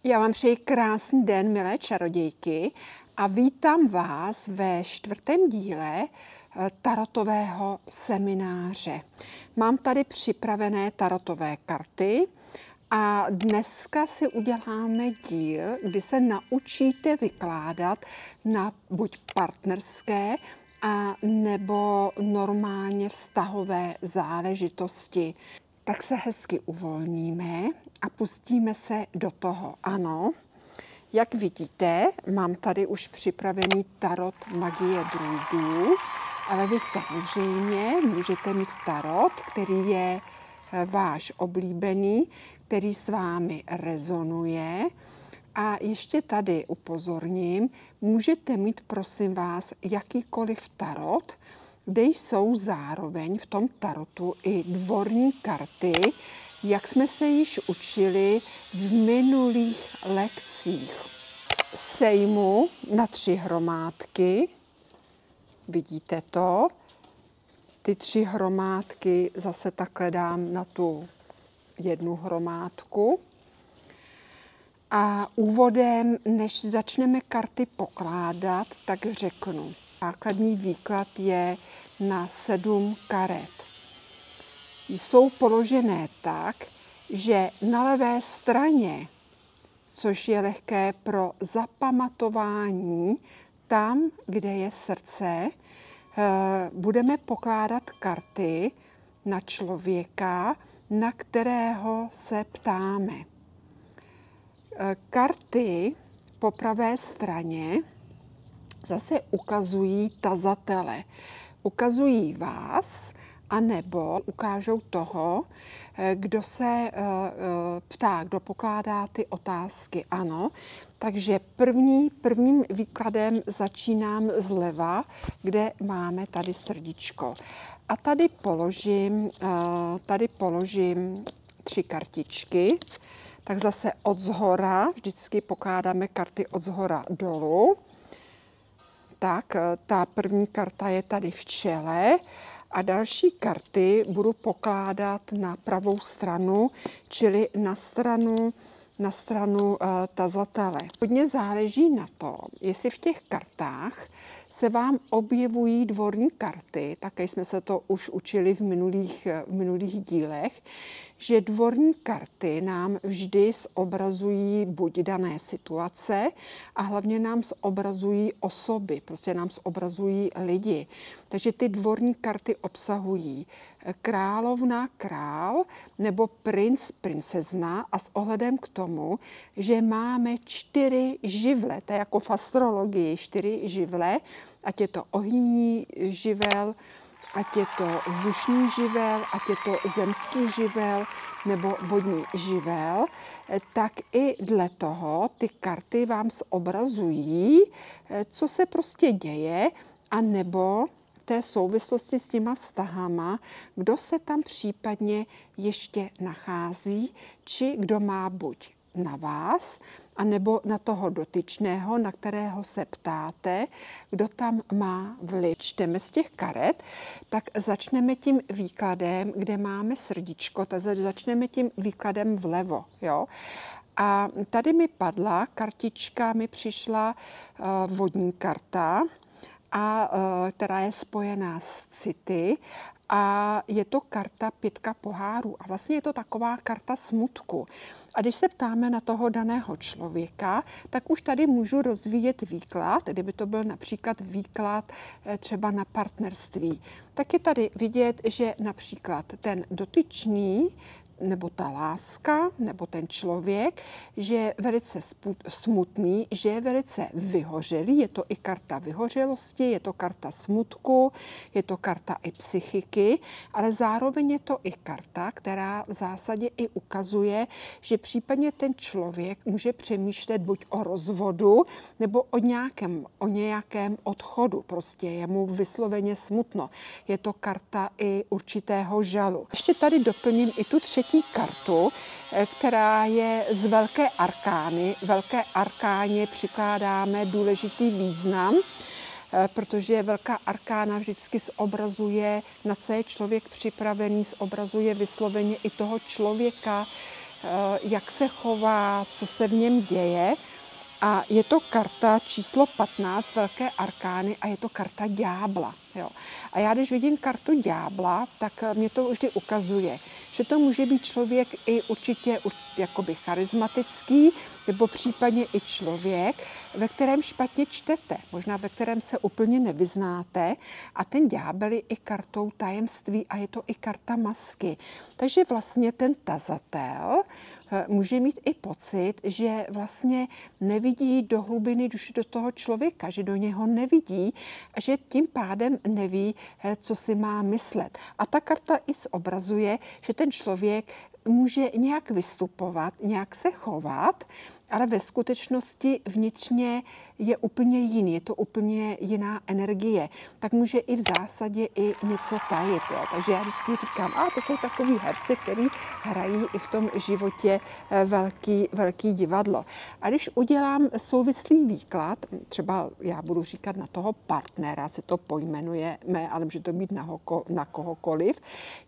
Já vám přeji krásný den, milé čarodějky, a vítám vás ve 4. díle tarotového semináře. Mám tady připravené tarotové karty a dneska si uděláme díl, kdy se naučíte vykládat na buď partnerské a nebo normálně vztahové záležitosti. Tak se hezky uvolníme a pustíme se do toho. Ano, jak vidíte, mám tady už připravený tarot magie drůdů, ale vy samozřejmě můžete mít tarot, který je váš oblíbený, který s vámi rezonuje. A ještě tady upozorním, můžete mít, prosím vás, jakýkoliv tarot, kde jsou zároveň v tom tarotu i dvorní karty, jak jsme se již učili v minulých lekcích. Sejmu na 3 hromádky, vidíte to, ty 3 hromádky zase takhle dám na tu 1 hromádku. A úvodem, než začneme karty pokládat, tak řeknu. Základní výklad je na 7 karet. Jsou položené tak, že na levé straně, což je lehké pro zapamatování, tam, kde je srdce, budeme pokládat karty na člověka, na kterého se ptáme. Karty po pravé straně zase ukazují tazatele. Ukazují vás, anebo ukážou toho, kdo se ptá, kdo pokládá ty otázky. Ano, takže prvním výkladem začínám zleva, kde máme tady srdíčko. A tady položím 3 kartičky. Tak zase od zhora, vždycky pokládáme karty od zhora dolů. Tak, ta první karta je tady v čele a další karty budu pokládat na pravou stranu, čili na stranu tazatele. Hodně záleží na tom, jestli v těch kartách se vám objevují dvorní karty, také jsme se to už učili v minulých dílech, že dvorní karty nám vždy zobrazují buď dané situace a hlavně nám zobrazují osoby, prostě nám zobrazují lidi. Takže ty dvorní karty obsahují královna, král nebo princ, princezna a s ohledem k tomu, že máme 4 živle, to je jako v astrologii 4 živle, ať je to ohniný živel, ať je to vzdušný živel, ať je to zemský živel nebo vodní živel, tak i dle toho ty karty vám zobrazují, co se prostě děje, a nebo té souvislosti s těma vztahama, kdo se tam případně ještě nachází, či kdo má buď na vás, anebo na toho dotyčného, na kterého se ptáte, kdo tam má vliv. Čteme z těch karet, tak začneme tím výkladem, kde máme srdíčko, tak začneme tím výkladem vlevo. Jo? A tady mi padla kartička, mi přišla vodní karta, která je spojená s city, a je to karta 5 pohárů. A vlastně je to taková karta smutku. A když se ptáme na toho daného člověka, tak už tady můžu rozvíjet výklad, kdyby to byl například výklad třeba na partnerství. Tak je tady vidět, že například ten dotyčný, nebo ta láska, nebo ten člověk, že je velice smutný, že je velice vyhořelý, je to i karta vyhořelosti, je to karta smutku, je to karta i psychiky, ale zároveň je to i karta, která v zásadě i ukazuje, že případně ten člověk může přemýšlet buď o rozvodu, nebo o nějakém odchodu, prostě je mu vysloveně smutno. Je to karta i určitého žalu. Ještě tady doplním i tu 3. kartu, která je z velké arkány. Velké arkáně přikládáme důležitý význam, protože velká arkána vždycky zobrazuje, na co je člověk připravený, zobrazuje vysloveně i toho člověka, jak se chová, co se v něm děje. A je to karta číslo 15 velké arkány a je to karta ďábla. Jo. A já, když vidím kartu ďábla, tak mě to vždy ukazuje, že to může být člověk i určitě jakoby charismatický, nebo případně i člověk, ve kterém špatně čtete, možná ve kterém se úplně nevyznáte. A ten ďábel je i kartou tajemství a je to i karta masky. Takže vlastně ten tazatel může mít i pocit, že vlastně nevidí do hlubiny duše do toho člověka, že do něho nevidí a že tím pádem neví, co si má myslet. A ta karta i zobrazuje, že ten člověk může nějak vystupovat, nějak se chovat, ale ve skutečnosti vnitřně je úplně jiný, je to úplně jiná energie. Tak může i v zásadě i něco tajit. Jo. Takže já vždycky říkám, to jsou takový herci, kteří hrají i v tom životě velký divadlo. A když udělám souvislý výklad, třeba já budu říkat na toho partnera, se to pojmenujeme, ale může to být na kohokoliv,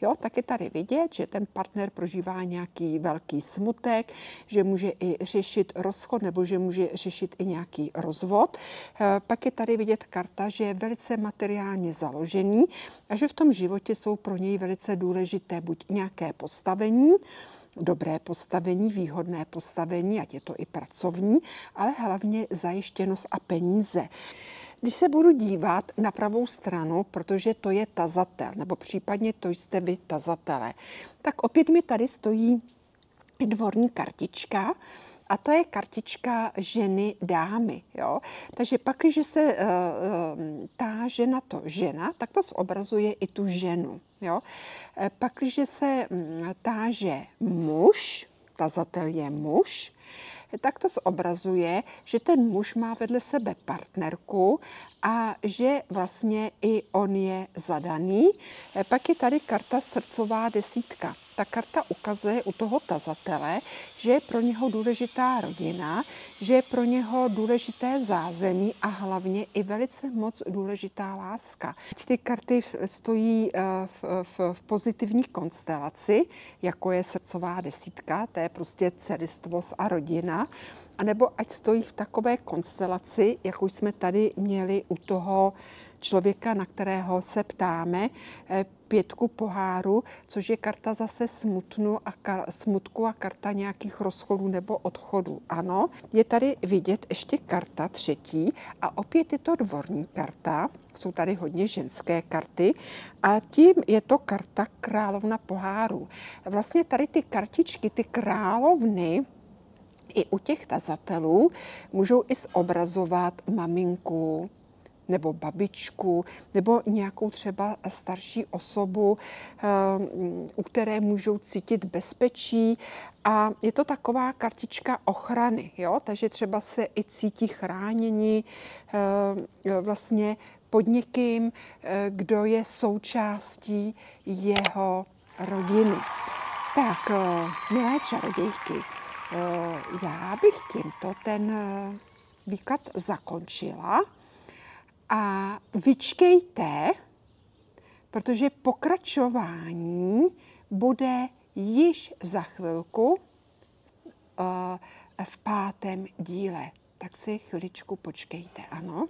jo, tak je tady vidět, že ten partner prožívá nějaký velký smutek, že může i řešit rozchod nebo že může řešit i nějaký rozvod. Pak je tady vidět karta, že je velice materiálně založený a že v tom životě jsou pro něj velice důležité buď nějaké postavení, dobré postavení, výhodné postavení, ať je to i pracovní, ale hlavně zajištěnost a peníze. Když se budu dívat na pravou stranu, protože to je tazatel, nebo případně to jste vy tazatelé, tak opět mi tady stojí dvorní kartička a to je kartička ženy, dámy. Jo? Takže pak, když se táže na to žena, tak to zobrazuje i tu ženu. Jo? Pak, když se táže muž, tazatel je muž, tak to zobrazuje, že ten muž má vedle sebe partnerku a že vlastně i on je zadaný. Pak je tady karta srdcová desítka. Ta karta ukazuje u toho tazatele, že je pro něho důležitá rodina, že je pro něho důležité zázemí a hlavně i velice moc důležitá láska. Ty karty stojí v pozitivní konstelaci, jako je srdcová desítka, to je prostě celistvost a rodina, anebo ať stojí v takové konstelaci, jakou jsme tady měli u toho člověka, na kterého se ptáme, pětku poháru, což je karta zase smutku a karta nějakých rozchodů nebo odchodů. Ano, je tady vidět ještě karta třetí a opět je to dvorní karta. Jsou tady hodně ženské karty a tím je to karta královna poháru. Vlastně tady ty kartičky, ty královny, i u těch tazatelů můžou i zobrazovat maminku, nebo babičku, nebo nějakou třeba starší osobu, u které můžou cítit bezpečí. A je to taková kartička ochrany, jo? Takže třeba se i cítí chráněni vlastně pod někým, kdo je součástí jeho rodiny. Tak, milé čarodějky, já bych tímto ten výklad zakončila. A vyčkejte, protože pokračování bude již za chvilku v 5. díle. Tak si chviličku počkejte, ano.